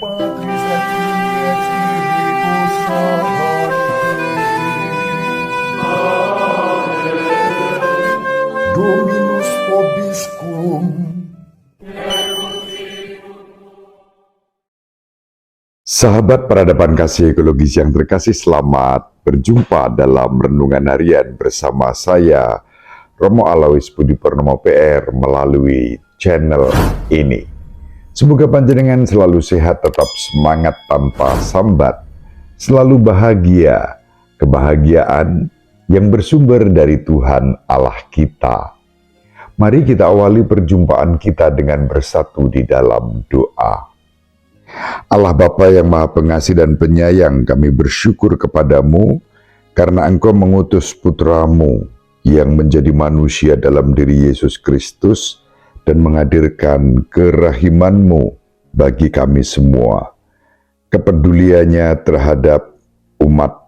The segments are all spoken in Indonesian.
Patris et Filii et Spiritus Sancti. Dominus vobiscum. Sahabat peradaban kasih ekologis yang terkasih, selamat berjumpa dalam Renungan Harian bersama saya, Romo Alois Budi Purnomo PR, melalui channel ini. Semoga panjenengan selalu sehat, tetap semangat tanpa sambat, selalu bahagia, kebahagiaan yang bersumber dari Tuhan Allah kita. Mari kita awali perjumpaan kita dengan bersatu di dalam doa. Allah Bapa yang Maha Pengasih dan Penyayang, kami bersyukur kepadamu karena Engkau mengutus Putramu yang menjadi manusia dalam diri Yesus Kristus dan menghadirkan kerahiman-Mu bagi kami semua. Kepeduliannya terhadap umat,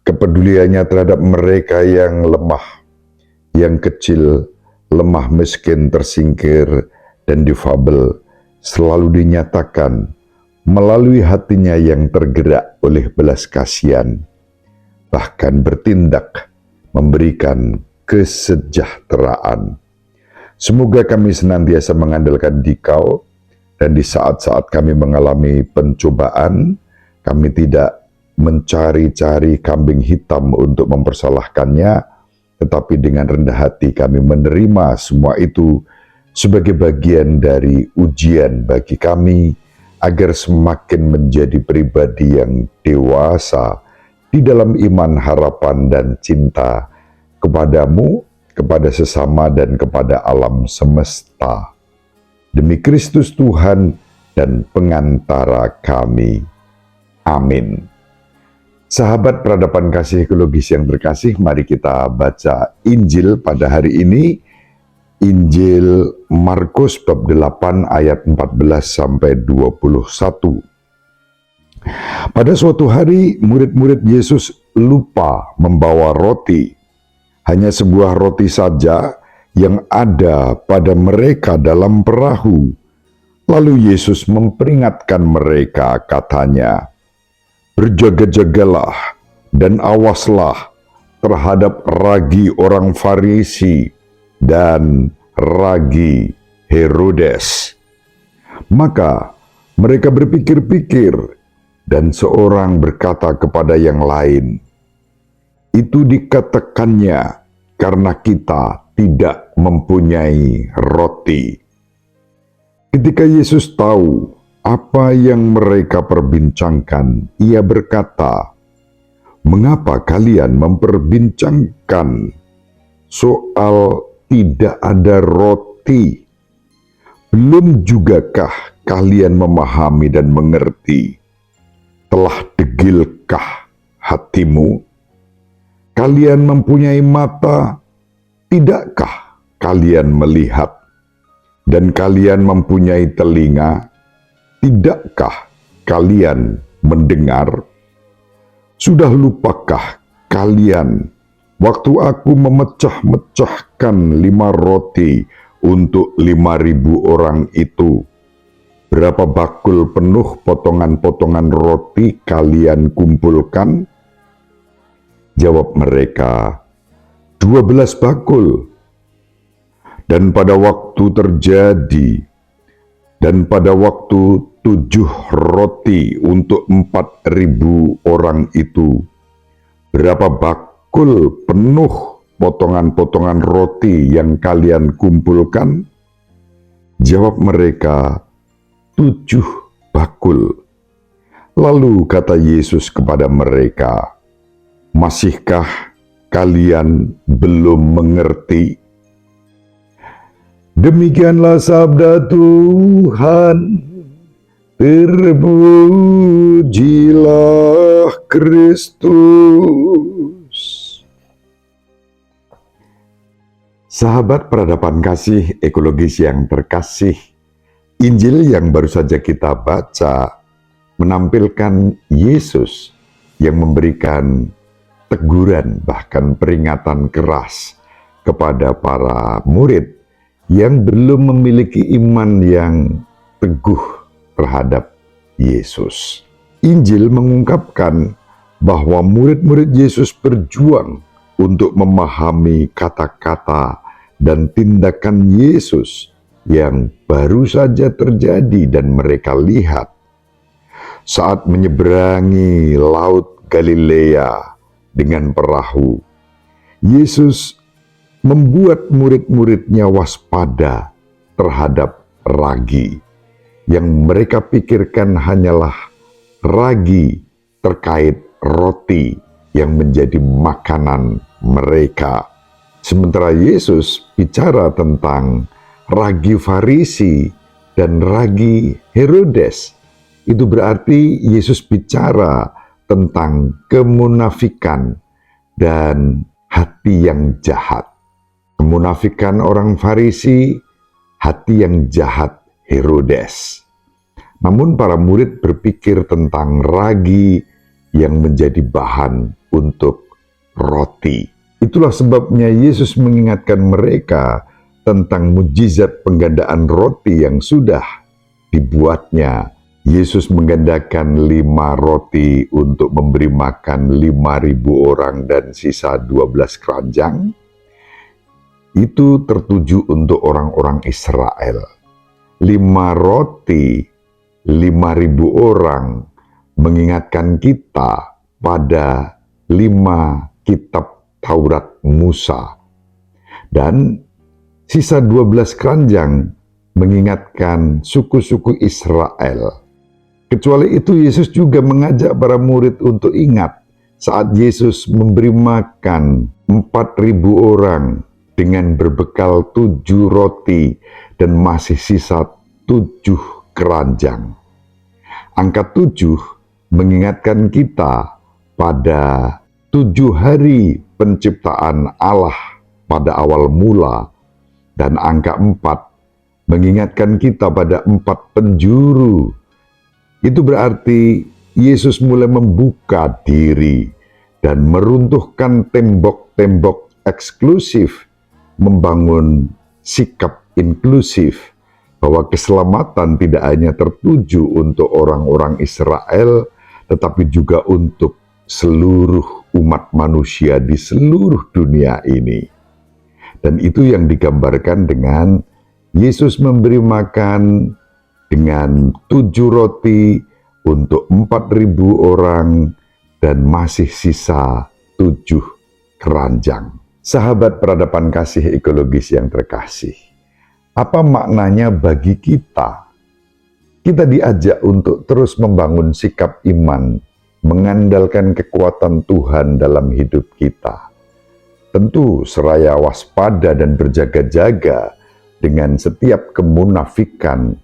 kepeduliannya terhadap mereka yang lemah, yang kecil, lemah, miskin, tersingkir, dan difabel, selalu dinyatakan melalui hatinya yang tergerak oleh belas kasihan, bahkan bertindak memberikan kesejahteraan. Semoga kami senantiasa mengandalkan Dikau, dan di saat-saat kami mengalami pencobaan, kami tidak mencari-cari kambing hitam untuk mempersalahkannya, tetapi dengan rendah hati kami menerima semua itu sebagai bagian dari ujian bagi kami, agar semakin menjadi pribadi yang dewasa di dalam iman, harapan, dan cinta kepadamu, kepada sesama, dan kepada alam semesta. Demi Kristus Tuhan dan pengantara kami. Amin. Sahabat peradaban kasih ekologis yang terkasih, mari kita baca Injil pada hari ini. Injil Markus bab 8 ayat 14 sampai 21. Pada suatu hari murid-murid Yesus lupa membawa roti. Hanya sebuah roti saja yang ada pada mereka dalam perahu. Lalu Yesus memperingatkan mereka, katanya, "Berjaga-jagalah dan awaslah terhadap ragi orang Farisi dan ragi Herodes." Maka mereka berpikir-pikir, dan seorang berkata kepada yang lain, "Itu dikatakannya karena kita tidak mempunyai roti." Ketika Yesus tahu apa yang mereka perbincangkan, ia berkata, "Mengapa kalian memperbincangkan soal tidak ada roti? Belum jugakah kalian memahami dan mengerti? Telah degilkah hatimu? Kalian mempunyai mata, tidakkah kalian melihat? Dan kalian mempunyai telinga, tidakkah kalian mendengar? Sudah lupakah kalian waktu aku memecah-mecahkan 5 roti untuk 5.000 orang itu? Berapa bakul penuh potongan-potongan roti kalian kumpulkan?" Jawab mereka, 12 bakul. Dan pada waktu 7 roti untuk 4.000 orang itu, berapa bakul penuh potongan-potongan roti yang kalian kumpulkan? Jawab mereka, 7 bakul. Lalu kata Yesus kepada mereka, "Masihkah kalian belum mengerti?" Demikianlah sabda Tuhan. Terpujilah Kristus. Sahabat peradaban kasih ekologis yang terkasih, Injil yang baru saja kita baca menampilkan Yesus yang memberikan teguran, bahkan peringatan keras kepada para murid yang belum memiliki iman yang teguh terhadap Yesus. Injil mengungkapkan bahwa murid-murid Yesus berjuang untuk memahami kata-kata dan tindakan Yesus yang baru saja terjadi dan mereka lihat. Saat menyeberangi Laut Galilea dengan perahu, Yesus membuat murid-muridnya waspada terhadap ragi. Yang mereka pikirkan hanyalah ragi terkait roti yang menjadi makanan mereka. Sementara Yesus bicara tentang ragi Farisi dan ragi Herodes. Itu berarti Yesus bicara tentang kemunafikan dan hati yang jahat. Kemunafikan orang Farisi, hati yang jahat Herodes. Namun para murid berpikir tentang ragi yang menjadi bahan untuk roti. Itulah sebabnya Yesus mengingatkan mereka tentang mujizat penggandaan roti yang sudah dibuatnya. Yesus menggandakan 5 roti untuk memberi makan 5.000 orang dan sisa 12 keranjang. Itu tertuju untuk orang-orang Israel. 5 roti, 5.000 orang mengingatkan kita pada 5 kitab Taurat Musa. Dan sisa 12 keranjang mengingatkan suku-suku Israel. Kecuali itu Yesus juga mengajak para murid untuk ingat saat Yesus memberi makan 4.000 orang dengan berbekal 7 roti dan masih sisa 7 keranjang. Angka 7 mengingatkan kita pada 7 hari penciptaan Allah pada awal mula, dan angka 4 mengingatkan kita pada 4 penjuru. Itu berarti Yesus mulai membuka diri dan meruntuhkan tembok-tembok eksklusif, membangun sikap inklusif, bahwa keselamatan tidak hanya tertuju untuk orang-orang Israel, tetapi juga untuk seluruh umat manusia di seluruh dunia ini. Dan itu yang digambarkan dengan Yesus memberi makan dengan 7 roti untuk 4.000 orang dan masih sisa 7 keranjang. Sahabat peradaban kasih ekologis yang terkasih, apa maknanya bagi kita? Kita diajak untuk terus membangun sikap iman, mengandalkan kekuatan Tuhan dalam hidup kita. Tentu seraya waspada dan berjaga-jaga dengan setiap kemunafikan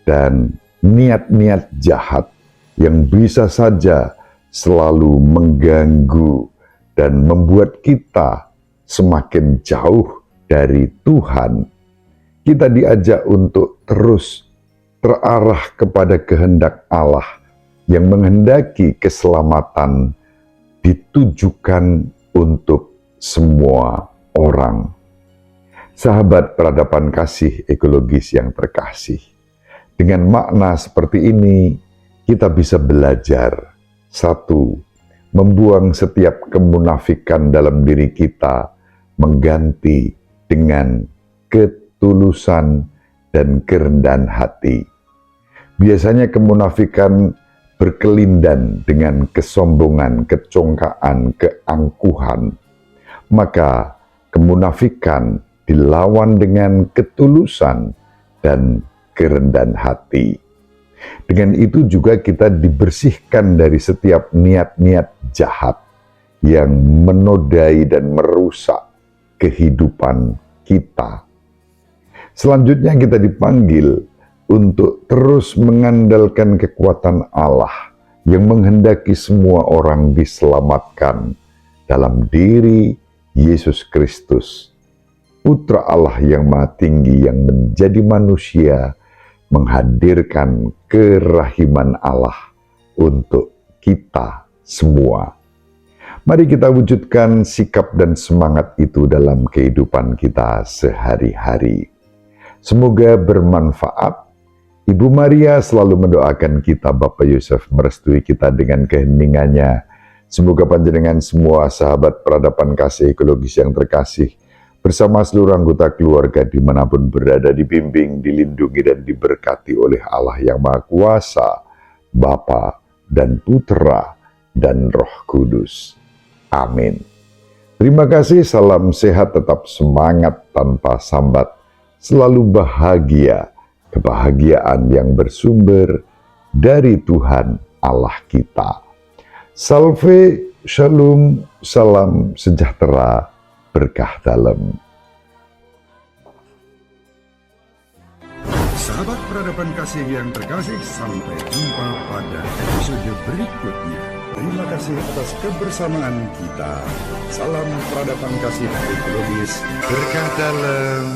dan niat-niat jahat yang bisa saja selalu mengganggu dan membuat kita semakin jauh dari Tuhan. Kita diajak untuk terus terarah kepada kehendak Allah yang menghendaki keselamatan ditujukan untuk semua orang. Sahabat peradaban kasih ekologis yang terkasih, dengan makna seperti ini kita bisa belajar. 1. Membuang setiap kemunafikan dalam diri kita, mengganti dengan ketulusan dan kerendahan hati. Biasanya kemunafikan berkelindan dengan kesombongan, kecongkaan, keangkuhan. Maka kemunafikan dilawan dengan ketulusan dan kerendahan hati. Dengan itu juga kita dibersihkan dari setiap niat-niat jahat yang menodai dan merusak kehidupan kita. Selanjutnya kita dipanggil untuk terus mengandalkan kekuatan Allah yang menghendaki semua orang diselamatkan dalam diri Yesus Kristus, Putra Allah yang Maha Tinggi yang menjadi manusia, menghadirkan kerahiman Allah untuk kita semua. Mari kita wujudkan sikap dan semangat itu dalam kehidupan kita sehari-hari. Semoga bermanfaat. Ibu Maria selalu mendoakan kita, Bapak Yusuf merestui kita dengan keheningannya. Semoga panjenengan semua sahabat peradaban kasih ekologis yang terkasih, bersama seluruh anggota keluarga dimanapun berada, dibimbing, dilindungi, dan diberkati oleh Allah yang Maha Kuasa, Bapa dan Putra dan Roh Kudus. Amin. Terima kasih, salam sehat, tetap semangat tanpa sambat, selalu bahagia, kebahagiaan yang bersumber dari Tuhan Allah kita. Salve, shalom, salam sejahtera, berkah dalam. Sahabat peradaban kasih yang terkasih, sampai jumpa pada episode berikutnya. Terima kasih atas kebersamaan kita. Salam peradaban kasih ekologis, berkah dalam.